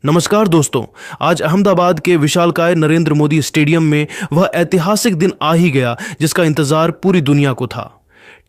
नमस्कार दोस्तों। आज अहमदाबाद के विशालकाय नरेंद्र मोदी स्टेडियम में वह ऐतिहासिक दिन आ ही गया जिसका इंतजार पूरी दुनिया को था।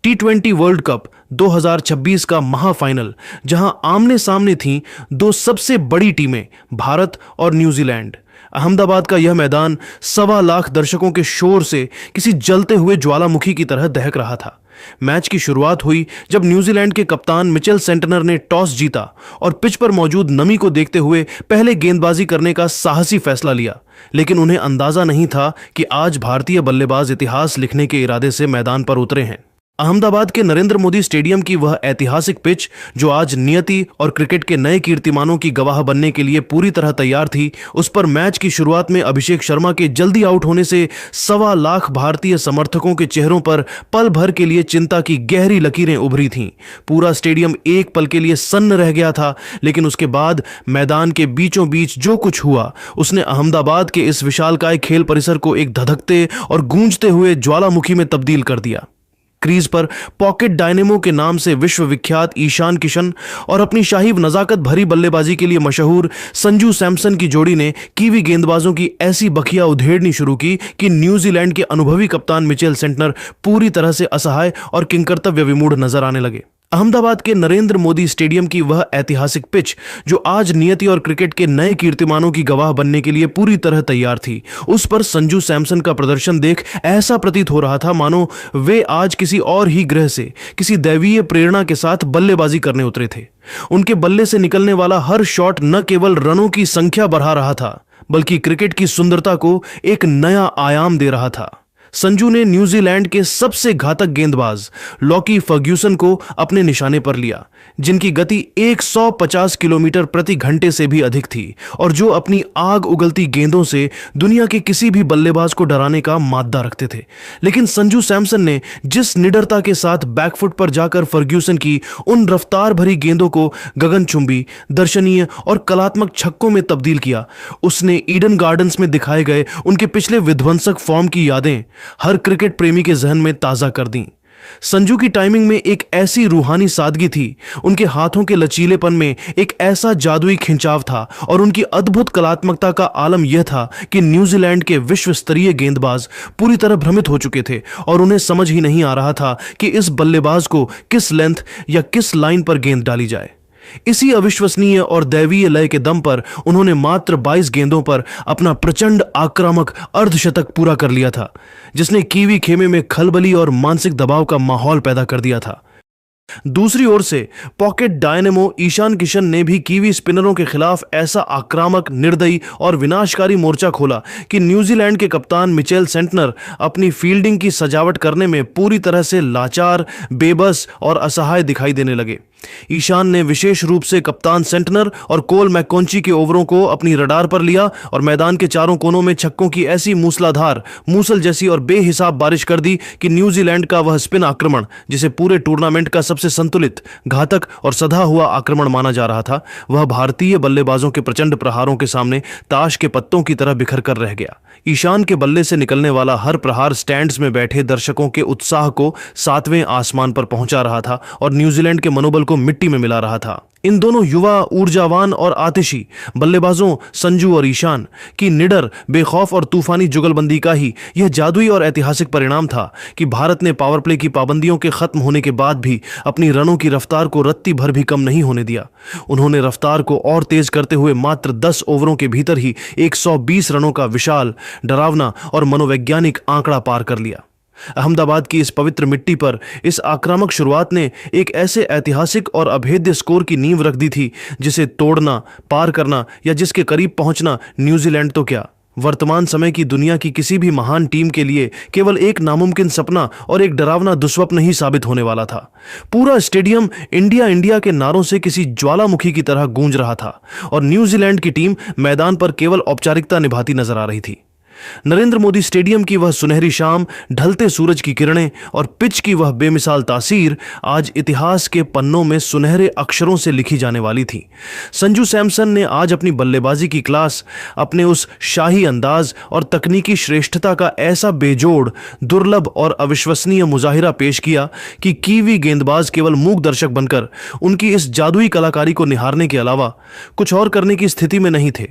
T20 वर्ल्ड कप 2026 का महाफाइनल, जहां आमने सामने थीं दो सबसे बड़ी टीमें भारत और न्यूजीलैंड। अहमदाबाद का यह मैदान 1.25 लाख दर्शकों के शोर से किसी जलते हुए ज्वालामुखी की तरह दहक रहा था। मैच की शुरुआत हुई जब न्यूजीलैंड के कप्तान मिचेल सेंटनर ने टॉस जीता और पिच पर मौजूद नमी को देखते हुए पहले गेंदबाजी करने का साहसी फैसला लिया। लेकिन उन्हें अंदाजा नहीं था कि आज भारतीय बल्लेबाज इतिहास लिखने के इरादे से मैदान पर उतरे हैं। अहमदाबाद के नरेंद्र मोदी स्टेडियम की वह ऐतिहासिक पिच, जो आज नियति और क्रिकेट के नए कीर्तिमानों की गवाह बनने के लिए पूरी तरह तैयार थी, उस पर मैच की शुरुआत में अभिषेक शर्मा के जल्दी आउट होने से 1.25 लाख भारतीय समर्थकों के चेहरों पर पल भर के लिए चिंता की गहरी लकीरें उभरी थीं। पूरा स्टेडियम एक पल के लिए सन्न रह गया था, लेकिन उसके बाद मैदान के बीचों बीच जो कुछ हुआ उसने अहमदाबाद के इस विशालकाय खेल परिसर को एक धधकते और गूंजते हुए ज्वालामुखी में तब्दील कर दिया। क्रीज पर पॉकेट डायनेमो के नाम से विश्वविख्यात ईशान किशन और अपनी शाही नजाकत भरी बल्लेबाजी के लिए मशहूर संजू सैमसन की जोड़ी ने कीवी गेंदबाजों की ऐसी बखिया उधेड़नी शुरू की कि न्यूजीलैंड के अनुभवी कप्तान मिचेल सेंटनर पूरी तरह से असहाय और किंकर्तव्य विमूढ़ नजर आने लगे। अहमदाबाद के नरेंद्र मोदी स्टेडियम की वह ऐतिहासिक पिच, जो आज नियति और क्रिकेट के नए कीर्तिमानों की गवाह बनने के लिए पूरी तरह तैयार थी, उस पर संजू सैमसन का प्रदर्शन देख ऐसा प्रतीत हो रहा था मानो वे आज किसी और ही ग्रह से किसी दैवीय प्रेरणा के साथ बल्लेबाजी करने उतरे थे। उनके बल्ले से निकलने वाला हर शॉट न केवल रनों की संख्या बढ़ा रहा था, बल्कि क्रिकेट की सुंदरता को एक नया आयाम दे रहा था। संजू ने न्यूजीलैंड के सबसे घातक गेंदबाज लॉकी फर्ग्यूसन को अपने निशाने पर लिया, जिनकी गति 150 किलोमीटर प्रति घंटे से भी अधिक थी और जो अपनी आग उगलती गेंदों से दुनिया के किसी भी बल्लेबाज को डराने का माद्दा रखते थे। लेकिन संजू सैमसन ने जिस निडरता के साथ बैकफुट पर जाकर फर्ग्यूसन की उन रफ्तार भरी गेंदों को गगनचुंबी, दर्शनीय और कलात्मक छक्कों में तब्दील किया, उसने ईडन गार्डन्स में दिखाए गए उनके पिछले विध्वंसक फॉर्म की यादें हर क्रिकेट प्रेमी के जहन में ताजा कर दी। संजू की टाइमिंग में एक ऐसी रूहानी सादगी थी, उनके हाथों के लचीलेपन में एक ऐसा जादुई खिंचाव था और उनकी अद्भुत कलात्मकता का आलम यह था कि न्यूजीलैंड के विश्व स्तरीय गेंदबाज पूरी तरह भ्रमित हो चुके थे और उन्हें समझ ही नहीं आ रहा था कि इस बल्लेबाज को किस लेंथ या किस लाइन पर गेंद डाली जाए। इसी अविश्वसनीय और दैवीय लय के दम पर उन्होंने मात्र 22 गेंदों पर अपना प्रचंड आक्रामक अर्धशतक पूरा कर लिया था, जिसने कीवी खेमे में खलबली और मानसिक दबाव का माहौल पैदा कर दिया था। दूसरी ओर से पॉकेट डायनेमो ईशान किशन ने भी कीवी स्पिनरों के खिलाफ ऐसा आक्रामक, निर्दयी और विनाशकारी मोर्चा खोला कि न्यूजीलैंड के कप्तान मिचेल सेंटनर अपनी फील्डिंग की सजावट करने में पूरी तरह से लाचार, बेबस और असहाय दिखाई देने लगे। ईशान ने विशेष रूप से कप्तान सेंटनर और कोल मैककॉन्ची के ओवरों को अपनी रडार पर लिया और मैदान के चारों कोनों में छक्कों की ऐसी मूसलाधार, मूसल जैसी और बेहिसाब बारिश कर दी कि न्यूजीलैंड का वह स्पिन आक्रमण, जिसे पूरे टूर्नामेंट का सबसे संतुलित, घातक और सधा हुआ आक्रमण माना जा रहा था, वह भारतीय बल्लेबाजों के प्रचंड प्रहारों के सामने ताश के पत्तों की तरह बिखर कर रह गया। ईशान के बल्ले से निकलने वाला हर प्रहार स्टैंड्स में बैठे दर्शकों के उत्साह को 7वें आसमान पर पहुंचा रहा था और न्यूजीलैंड के मनोबल को मिट्टी में मिला रहा था। इन दोनों युवा, ऊर्जावान और आतिशी बल्लेबाजों संजू और ईशान की निडर, बेखौफ और तूफानी जुगलबंदी का ही यह जादुई और ऐतिहासिक परिणाम था कि भारत ने पावर प्ले की पाबंदियों के खत्म होने के बाद भी अपनी रनों की रफ्तार को रत्ती भर भी कम नहीं होने दिया। उन्होंने रफ्तार को और तेज करते हुए मात्र 10 ओवरों के भीतर ही 120 रनों का विशाल, डरावना और मनोवैज्ञानिक आंकड़ा पार कर लिया। अहमदाबाद की इस पवित्र मिट्टी पर इस आक्रामक शुरुआत ने एक ऐसे ऐतिहासिक और अभेद्य स्कोर की नींव रख दी थी, जिसे तोड़ना, पार करना या जिसके करीब पहुंचना न्यूजीलैंड तो क्या, वर्तमान समय की दुनिया की किसी भी महान टीम के लिए केवल एक नामुमकिन सपना और एक डरावना दुस्वप्न ही साबित होने वाला था। पूरा स्टेडियम इंडिया इंडिया के नारों से किसी ज्वालामुखी की तरह गूंज रहा था और न्यूजीलैंड की टीम मैदान पर केवल औपचारिकता निभाती नजर आ रही थी। नरेंद्र मोदी स्टेडियम की वह सुनहरी शाम, ढलते सूरज की किरणें और पिच की वह बेमिसाल तासीर आज इतिहास के पन्नों में सुनहरे अक्षरों से लिखी जाने वाली थी। संजू सैमसन ने आज अपनी बल्लेबाजी की क्लास, अपने उस शाही अंदाज और तकनीकी श्रेष्ठता का ऐसा बेजोड़, दुर्लभ और अविश्वसनीय मुजाहिरा पेश किया कि कीवी गेंदबाज केवल मूक दर्शक बनकर उनकी इस जादुई कलाकारी को निहारने के अलावा कुछ और करने की स्थिति में नहीं थे।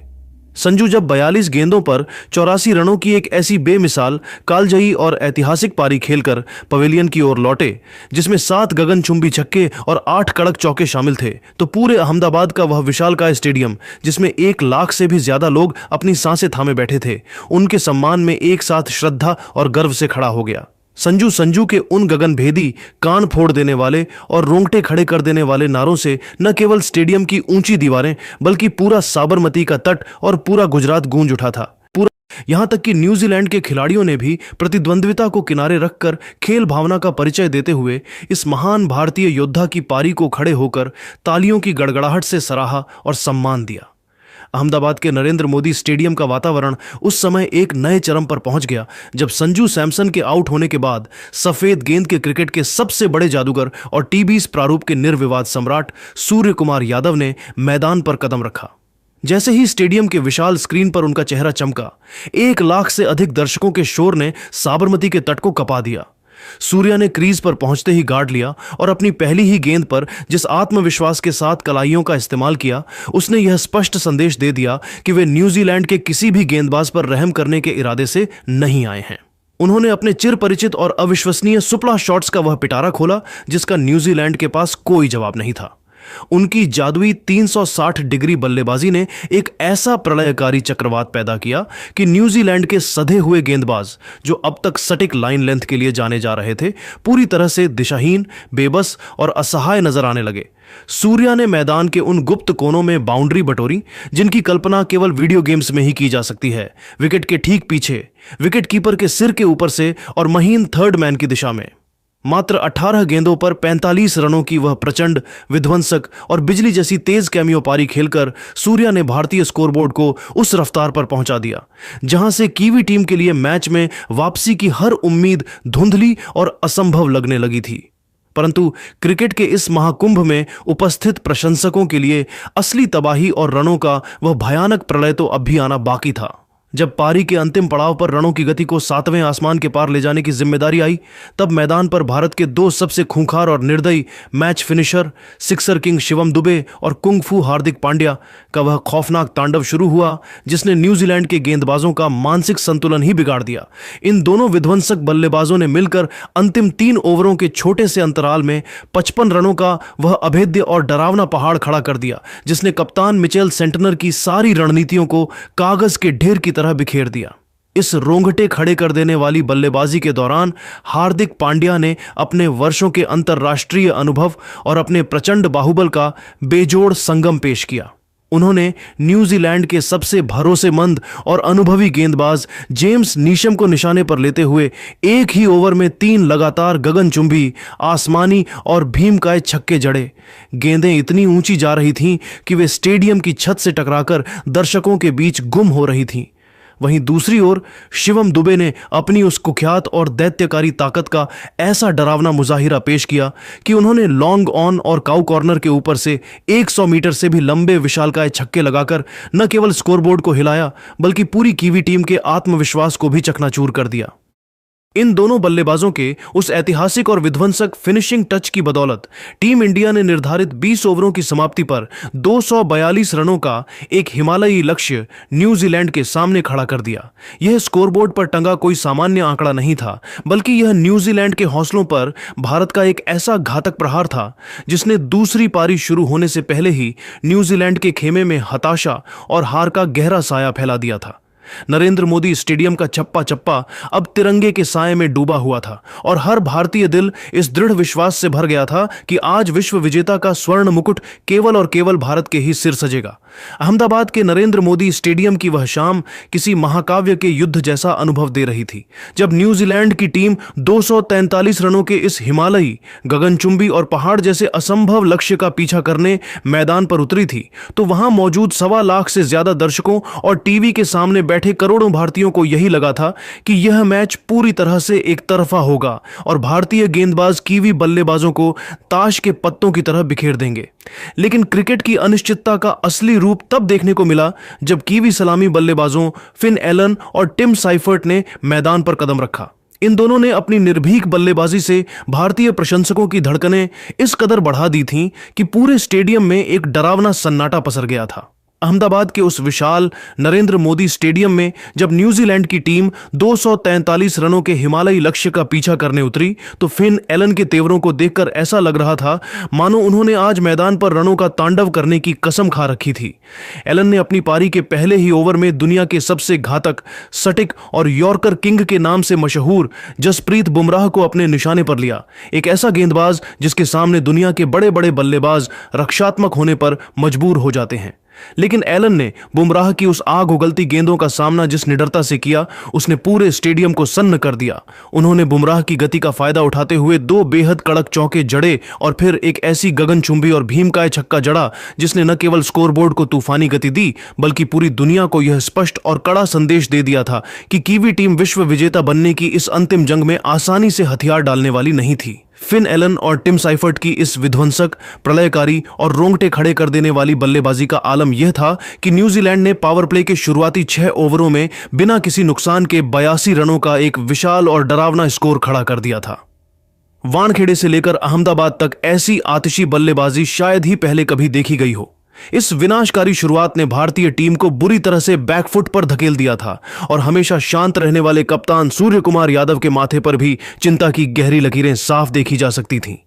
संजू जब 42 गेंदों पर 84 रनों की एक ऐसी बेमिसाल, कालजयी और ऐतिहासिक पारी खेलकर पवेलियन की ओर लौटे, जिसमें 7 गगनचुंबी छक्के और 8 कड़क चौके शामिल थे, तो पूरे अहमदाबाद का वह विशालकाय स्टेडियम, जिसमें 1 लाख से भी ज्यादा लोग अपनी सांसें थामे बैठे थे, उनके सम्मान में एक साथ श्रद्धा और गर्व से खड़ा हो गया। संजू के उन गगनभेदी, कान फोड़ देने वाले और रोंगटे खड़े कर देने वाले नारों से न केवल स्टेडियम की ऊंची दीवारें बल्कि पूरा साबरमती का तट और पूरा गुजरात गूंज उठा था। यहां तक कि न्यूजीलैंड के खिलाड़ियों ने भी प्रतिद्वंद्विता को किनारे रखकर खेल भावना का परिचय देते हुए इस महान भारतीय योद्धा की पारी को खड़े होकर तालियों की गड़गड़ाहट से सराहा और सम्मान दिया। अहमदाबाद के नरेंद्र मोदी स्टेडियम का वातावरण उस समय एक नए चरम पर पहुंच गया जब संजू सैमसन के आउट होने के बाद सफेद गेंद के क्रिकेट के सबसे बड़े जादूगर और टीबीएस प्रारूप के निर्विवाद सम्राट सूर्य कुमार यादव ने मैदान पर कदम रखा। जैसे ही स्टेडियम के विशाल स्क्रीन पर उनका चेहरा चमका, 1 लाख से अधिक दर्शकों के शोर ने साबरमती के तट को कपा दिया। सूर्या ने क्रीज पर पहुंचते ही गार्ड लिया और अपनी पहली ही गेंद पर जिस आत्मविश्वास के साथ कलाइयों का इस्तेमाल किया, उसने यह स्पष्ट संदेश दे दिया कि वे न्यूजीलैंड के किसी भी गेंदबाज पर रहम करने के इरादे से नहीं आए हैं। उन्होंने अपने चिर परिचित और अविश्वसनीय सुपला शॉट्स का वह पिटारा खोला जिसका न्यूजीलैंड के पास कोई जवाब नहीं था। उनकी जादुई 360 डिग्री बल्लेबाजी ने एक ऐसा प्रलयकारी चक्रवात पैदा किया कि न्यूजीलैंड के सधे हुए गेंदबाज, जो अब तक सटीक लाइन लेंथ के लिए जाने जा रहे थे, पूरी तरह से दिशाहीन, बेबस और असहाय नजर आने लगे। सूर्या ने मैदान के उन गुप्त कोनों में बाउंड्री बटोरी जिनकी कल्पना केवल वीडियो गेम्स में ही की जा सकती है, विकेट के ठीक पीछे, विकेट कीपर के सिर के ऊपर से और महीन थर्ड मैन की दिशा में। मात्र 18 गेंदों पर 45 रनों की वह प्रचंड, विध्वंसक और बिजली जैसी तेज कैमियो पारी खेलकर सूर्या ने भारतीय स्कोरबोर्ड को उस रफ्तार पर पहुंचा दिया जहां से कीवी टीम के लिए मैच में वापसी की हर उम्मीद धुंधली और असंभव लगने लगी थी। परंतु क्रिकेट के इस महाकुंभ में उपस्थित प्रशंसकों के लिए असली तबाही और रनों का वह भयानक प्रलय तो अब भी आना बाकी था। जब पारी के अंतिम पड़ाव पर रनों की गति को 7वें आसमान के पार ले जाने की जिम्मेदारी आई, तब मैदान पर भारत के 2 सबसे खूंखार और निर्दयी match finisher, sixer king Shivam Dubey और कुंग-फू हार्दिक पांड्या का वह खौफनाक तांडव शुरू हुआ जिसने न्यूजीलैंड के गेंदबाजों का मानसिक संतुलन ही बिगाड़ दिया। इन दोनों विध्वंसक बल्लेबाजों ने मिलकर अंतिम 3 ओवरों के छोटे से अंतराल में 55 रनों का वह अभेद्य और डरावना पहाड़ खड़ा कर दिया जिसने कप्तान मिचेल सेंटनर की सारी रणनीतियों को कागज के ढेर की बिखेर दिया। इस रोंगटे खड़े कर देने वाली बल्लेबाजी के दौरान हार्दिक पांड्या ने अपने वर्षों के अंतर्राष्ट्रीय अनुभव और अपने प्रचंड बाहुबल का बेजोड़ संगम पेश किया। उन्होंने न्यूजीलैंड के सबसे भरोसेमंद और अनुभवी गेंदबाज जेम्स नीशम को निशाने पर लेते हुए एक ही ओवर में 3 लगातार गगनचुंबी, आसमानी और भीमकाय छक्के जड़े। गेंदें इतनी ऊंची जा रही थीं कि वे स्टेडियम की छत से टकराकर दर्शकों के बीच गुम हो रही थीं। वहीं दूसरी ओर शिवम दुबे ने अपनी उस कुख्यात और दैत्यकारी ताकत का ऐसा डरावना मुजाहिरा पेश किया कि उन्होंने लॉन्ग ऑन और काउ कॉर्नर के ऊपर से 100 मीटर से भी लंबे विशालकाय छक्के लगाकर न केवल स्कोरबोर्ड को हिलाया बल्कि पूरी कीवी टीम के आत्मविश्वास को भी चकनाचूर कर दिया। इन दोनों बल्लेबाजों के उस ऐतिहासिक और विध्वंसक फिनिशिंग टच की बदौलत टीम इंडिया ने निर्धारित 20 ओवरों की समाप्ति पर 242 रनों का एक हिमालयी लक्ष्य न्यूजीलैंड के सामने खड़ा कर दिया। यह स्कोरबोर्ड पर टंगा कोई सामान्य आंकड़ा नहीं था, बल्कि यह न्यूजीलैंड के हौसलों पर भारत का एक ऐसा घातक प्रहार था जिसने दूसरी पारी शुरू होने से पहले ही न्यूजीलैंड के खेमे में हताशा और हार का गहरा साया फैला दिया था। नरेंद्र मोदी स्टेडियम का चप्पा चप्पा अब तिरंगे के साए में डूबा हुआ था और हर भारतीय दिल इस दृढ़ विश्वास से भर गया था कि आज विश्व विजेता का स्वर्ण मुकुट केवल और केवल भारत के ही सिर सजेगा। अहमदाबाद के नरेंद्र मोदी स्टेडियम की वह शाम किसी महाकाव्य के युद्ध जैसा अनुभव दे रही थी। जब न्यूजीलैंड की टीम 243 रनों के इस हिमालयी, गगनचुंबी और पहाड़ जैसे असंभव लक्ष्य का पीछा करने मैदान पर उतरी थी, तो वहां मौजूद 1.25 लाख से ज्यादा दर्शकों और टीवी के सामने बैठे करोड़ों भारतीयों को यही लगा था कि यह मैच पूरी तरह से एक तरफा होगा और भारतीय गेंदबाज कीवी बल्लेबाजों को ताश के पत्तों की तरह बिखेर देंगे। लेकिन क्रिकेट की अनिश्चितता का असली रूप तब देखने को मिला जब कीवी सलामी बल्लेबाजों फिन एलन और टिम साइफर्ट ने मैदान पर कदम रखा। इन दोनों ने अपनी निर्भीक बल्लेबाजी से भारतीय प्रशंसकों की धड़कनें इस कदर बढ़ा दी थीं कि पूरे स्टेडियम में एक डरावना सन्नाटा पसर गया था। अहमदाबाद के उस विशाल नरेंद्र मोदी स्टेडियम में जब न्यूजीलैंड की टीम 243 रनों के हिमालयी लक्ष्य का पीछा करने उतरी तो फिन एलन के तेवरों को देखकर ऐसा लग रहा था मानो उन्होंने आज मैदान पर रनों का तांडव करने की कसम खा रखी थी। एलन ने अपनी पारी के पहले ही ओवर में दुनिया के सबसे घातक, सटीक और यॉर्कर किंग के नाम से मशहूर जसप्रीत बुमराह को अपने निशाने पर लिया। एक ऐसा गेंदबाज जिसके सामने दुनिया के बड़े बड़े बल्लेबाज रक्षात्मक होने पर मजबूर हो जाते हैं। लेकिन एलन ने बुमराह की उस आग उगलती गेंदों का सामना जिस निडरता से किया, उसने पूरे स्टेडियम को सन्न कर दिया। उन्होंने बुमराह की गति का फायदा उठाते हुए 2 बेहद कड़क चौके जड़े और फिर एक ऐसी गगनचुंबी और भीमकाय छक्का जड़ा जिसने न केवल स्कोरबोर्ड को तूफानी गति दी बल्कि पूरी दुनिया को यह स्पष्ट और कड़ा संदेश दे दिया था कि कीवी टीम विश्व विजेता बनने की इस अंतिम जंग में आसानी से हथियार डालने वाली नहीं थी। फिन एलन और टिम साइफर्ट की इस विध्वंसक, प्रलयकारी और रोंगटे खड़े कर देने वाली बल्लेबाजी का आलम यह था कि न्यूजीलैंड ने पावर प्ले के शुरुआती 6 ओवरों में बिना किसी नुकसान के 82 रनों का एक विशाल और डरावना स्कोर खड़ा कर दिया था। वानखेड़े से लेकर अहमदाबाद तक ऐसी आतिशी बल्लेबाजी शायद ही पहले कभी देखी गई हो। इस विनाशकारी शुरुआत ने भारतीय टीम को बुरी तरह से बैकफुट पर धकेल दिया था और हमेशा शांत रहने वाले कप्तान सूर्य कुमार यादव के माथे पर भी चिंता की गहरी लकीरें साफ देखी जा सकती थीं।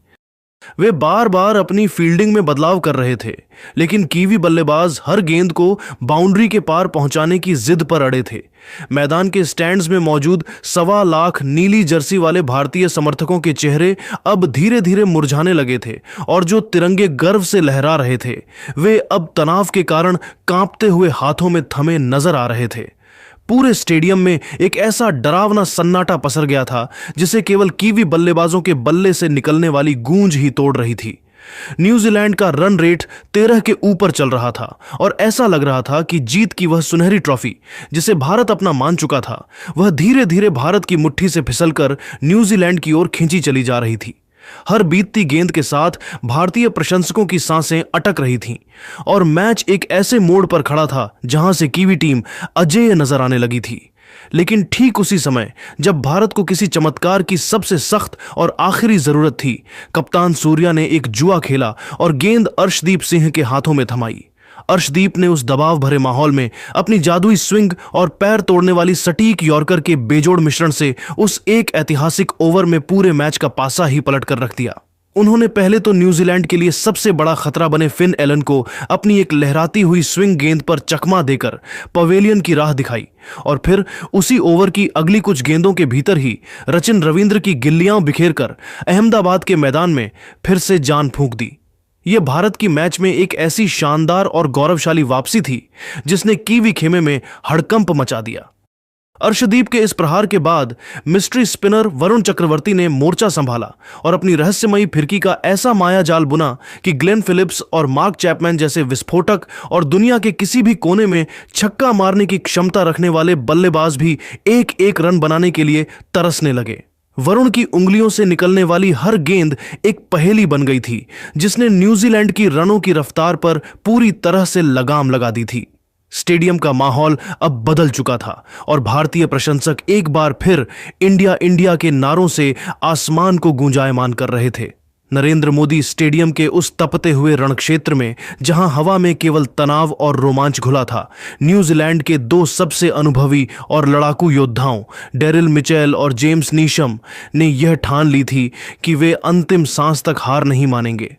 वे बार बार अपनी फील्डिंग में बदलाव कर रहे थे, लेकिन कीवी बल्लेबाज हर गेंद को बाउंड्री के पार पहुंचाने की जिद पर अड़े थे। मैदान के स्टैंड्स में मौजूद 1.25 लाख नीली जर्सी वाले भारतीय समर्थकों के चेहरे अब धीरे धीरे मुरझाने लगे थे और जो तिरंगे गर्व से लहरा रहे थे वे अब तनाव के कारण कांपते हुए हाथों में थमे नजर आ रहे थे। पूरे स्टेडियम में एक ऐसा डरावना सन्नाटा पसर गया था जिसे केवल कीवी बल्लेबाजों के बल्ले से निकलने वाली गूंज ही तोड़ रही थी। न्यूजीलैंड का रन रेट 13 के ऊपर चल रहा था और ऐसा लग रहा था कि जीत की वह सुनहरी ट्रॉफी जिसे भारत अपना मान चुका था वह धीरे धीरे भारत की मुट्ठी से फिसलकर न्यूजीलैंड की ओर खींची चली जा रही थी। हर बीतती गेंद के साथ भारतीय प्रशंसकों की सांसें अटक रही थीं और मैच एक ऐसे मोड़ पर खड़ा था जहां से कीवी टीम अजेय नजर आने लगी थी। लेकिन ठीक उसी समय जब भारत को किसी चमत्कार की सबसे सख्त और आखिरी जरूरत थी, कप्तान सूर्या ने एक जुआ खेला और गेंद अर्शदीप सिंह के हाथों में थमाई। अर्शदीप ने उस दबाव भरे माहौल में अपनी जादुई स्विंग और पैर तोड़ने वाली सटीक यॉर्कर के बेजोड़ मिश्रण से उस एक ऐतिहासिक ओवर में पूरे मैच का पासा ही पलट कर रख दिया। उन्होंने पहले तो न्यूजीलैंड के लिए सबसे बड़ा खतरा बने फिन एलन को अपनी एक लहराती हुई स्विंग गेंद पर चकमा देकर पवेलियन की राह दिखाई और फिर उसी ओवर की अगली कुछ गेंदों के भीतर ही रचिन रविंद्र की गिल्लियां बिखेरकर अहमदाबाद के मैदान में फिर से जान फूंक दी। यह भारत की मैच में एक ऐसी शानदार और गौरवशाली वापसी थी जिसने कीवी खेमे में हड़कंप मचा दिया। अर्शदीप के इस प्रहार के बाद मिस्ट्री स्पिनर वरुण चक्रवर्ती ने मोर्चा संभाला और अपनी रहस्यमयी फिरकी का ऐसा मायाजाल बुना कि ग्लेन फिलिप्स और मार्क चैपमैन जैसे विस्फोटक और दुनिया के किसी भी कोने में छक्का मारने की क्षमता रखने वाले बल्लेबाज भी एक एक रन बनाने के लिए तरसने लगे। वरुण की उंगलियों से निकलने वाली हर गेंद एक पहेली बन गई थी जिसने न्यूजीलैंड की रनों की रफ्तार पर पूरी तरह से लगाम लगा दी थी। स्टेडियम का माहौल अब बदल चुका था और भारतीय प्रशंसक एक बार फिर इंडिया इंडिया के नारों से आसमान को गूंजायमान कर रहे थे। नरेंद्र मोदी स्टेडियम के उस तपते हुए रणक्षेत्र में जहां हवा में केवल तनाव और रोमांच घुला था, न्यूजीलैंड के 2 सबसे अनुभवी और लड़ाकू योद्धाओं डेरिल मिचेल और जेम्स नीशम ने यह ठान ली थी कि वे अंतिम सांस तक हार नहीं मानेंगे।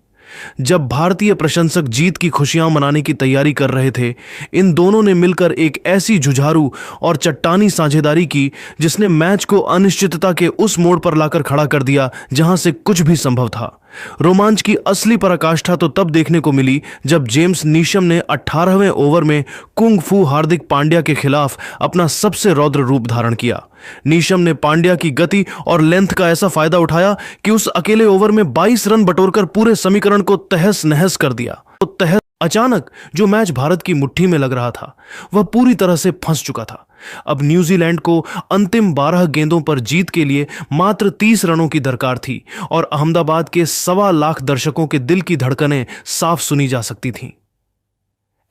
जब भारतीय प्रशंसक जीत की खुशियां मनाने की तैयारी कर रहे थे, इन दोनों ने मिलकर एक ऐसी जुझारू और चट्टानी साझेदारी की जिसने मैच को अनिश्चितता के उस मोड़ पर लाकर खड़ा कर दिया जहां से कुछ भी संभव था। रोमांच की असली पराकाष्ठा तो तब देखने को मिली जब जेम्स नीशम ने 18वें ओवर में कुंग फू हार्दिक पांड्या के खिलाफ अपना सबसे रौद्र रूप धारण किया। नीशम ने पांड्या की गति और लेंथ का ऐसा फायदा उठाया कि उस अकेले ओवर में 22 रन बटोरकर पूरे समीकरण को तहस नहस कर दिया। अचानक जो मैच भारत की मुट्ठी में लग रहा था वह पूरी तरह से फंस चुका था। अब न्यूजीलैंड को अंतिम 12 गेंदों पर जीत के लिए मात्र 30 रनों की दरकार थी और अहमदाबाद के 1.25 लाख दर्शकों के दिल की धड़कनें साफ सुनी जा सकती थीं।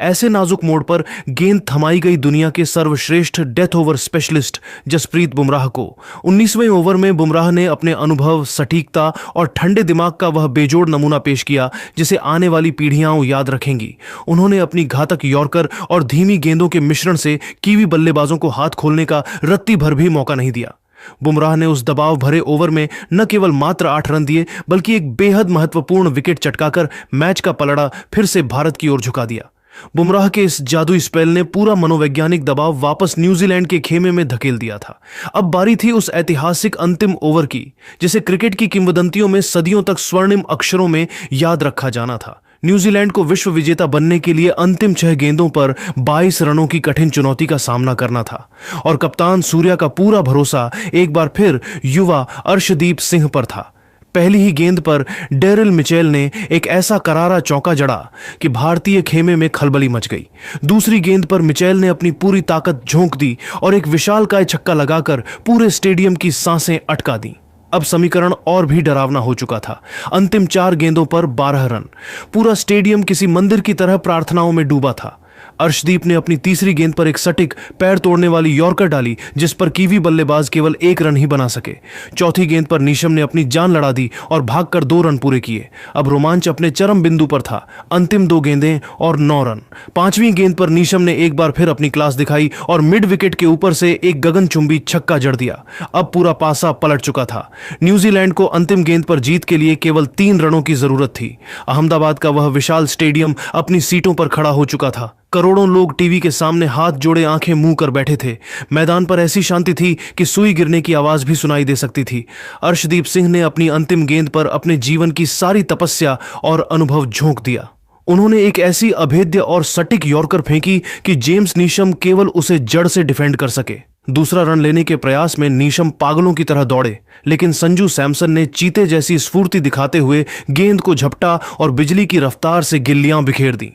ऐसे नाजुक मोड़ पर गेंद थमाई गई दुनिया के सर्वश्रेष्ठ death over specialist Jasprit Bumrah को 19वें ओवर में बुमराह ने अपने अनुभव, सटीकता और ठंडे दिमाग का वह बेजोड़ नमूना पेश किया जिसे आने वाली पीढ़ियां याद रखेंगी। उन्होंने अपनी घातक यॉर्कर और धीमी गेंदों के मिश्रण से कीवी बल्लेबाजों को हाथ खोलने का रत्ती भर भी मौका नहीं दिया। बुमराह ने उस दबाव भरे ओवर में न केवल मात्र 8 रन दिए बल्कि एक बेहद महत्वपूर्ण विकेट चटकाकर मैच का पलड़ा फिर से भारत की ओर झुका दिया। बुमराह के इस जादुई स्पेल ने पूरा मनोवैज्ञानिक दबाव वापस न्यूजीलैंड के खेमे में धकेल दिया था। अब बारी थी उस ऐतिहासिक अंतिम ओवर की जिसे क्रिकेट की किंवदंतियों में सदियों तक स्वर्णिम अक्षरों में याद रखा जाना था। न्यूजीलैंड को विश्व विजेता बनने के लिए अंतिम 6 गेंदों पर 22 रनों की कठिन चुनौती का सामना करना था और कप्तान सूर्या का पूरा भरोसा एक बार फिर युवा अर्शदीप सिंह पर था। पहली ही गेंद पर डेरिल मिचेल ने एक ऐसा करारा चौका जड़ा कि भारतीय खेमे में खलबली मच गई। दूसरी गेंद पर मिचेल ने अपनी पूरी ताकत झोंक दी और एक विशालकाय छक्का लगाकर पूरे स्टेडियम की सांसें अटका दी। अब समीकरण और भी डरावना हो चुका था। अंतिम 4 गेंदों पर 12 रन। पूरा स्टेडियम किसी मंदिर की तरह प्रार्थनाओं में डूबा था। अर्शदीप ने अपनी तीसरी गेंद पर एक सटीक पैर तोड़ने वाली यॉर्कर डाली जिस पर कीवी बल्लेबाज केवल 1 रन ही बना सके। चौथी गेंद पर नीशम ने अपनी जान लड़ा दी और भागकर 2 रन पूरे किए। अब रोमांच अपने चरम बिंदु पर था। अंतिम 2 गेंदें और 9 रन। 5वीं गेंद पर नीशम ने एक बार फिर अपनी क्लास दिखाई और मिड विकेट के ऊपर से एक गगनचुंबी छक्का जड़ दिया। अब पूरा पासा पलट चुका था। न्यूजीलैंड को अंतिम गेंद पर जीत के लिए केवल 3 रनों की जरूरत थी। अहमदाबाद का वह विशाल स्टेडियम अपनी सीटों पर खड़ा हो चुका था। करोड़ों लोग टीवी के सामने हाथ जोड़े आंखें मुंह कर बैठे थे। मैदान पर ऐसी शांति थी कि सुई गिरने की आवाज भी सुनाई दे सकती थी। अर्शदीप सिंह ने अपनी अंतिम गेंद पर अपने जीवन की सारी तपस्या और अनुभव झोंक दिया। उन्होंने एक ऐसी अभेद्य और सटीक यॉर्कर फेंकी कि जेम्स नीशम केवल उसे जड़ से डिफेंड कर सके। दूसरा रन लेने के प्रयास में नीशम पागलों की तरह दौड़े, लेकिन संजू सैमसन ने चीते जैसी स्फूर्ति दिखाते हुए गेंद को झपटा और बिजली की रफ्तार से गिल्लियां बिखेर दी।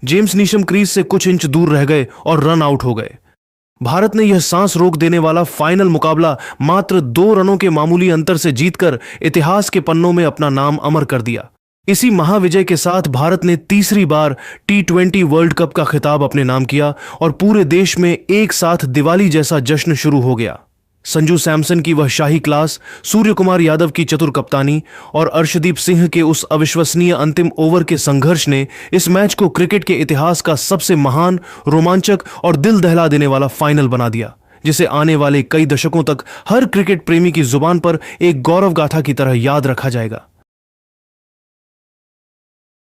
जेम्स नीशम क्रीज से कुछ इंच दूर रह गए और रन आउट हो गए। भारत ने यह सांस रोक देने वाला फाइनल मुकाबला मात्र 2 रनों के मामूली अंतर से जीतकर इतिहास के पन्नों में अपना नाम अमर कर दिया। इसी महाविजय के साथ भारत ने तीसरी बार T20 वर्ल्ड कप का खिताब अपने नाम किया और पूरे देश में एक साथ दिवाली जैसा जश्न शुरू हो गया। संजू सैमसन की वह शाही क्लास, सूर्य कुमार यादव की चतुर कप्तानी और अर्शदीप सिंह के उस अविश्वसनीय अंतिम ओवर के संघर्ष ने इस मैच को क्रिकेट के इतिहास का सबसे महान, रोमांचक और दिल दहला देने वाला फाइनल बना दिया, जिसे आने वाले कई दशकों तक हर क्रिकेट प्रेमी की जुबान पर एक गौरव गाथा की तरह याद रखा जाएगा।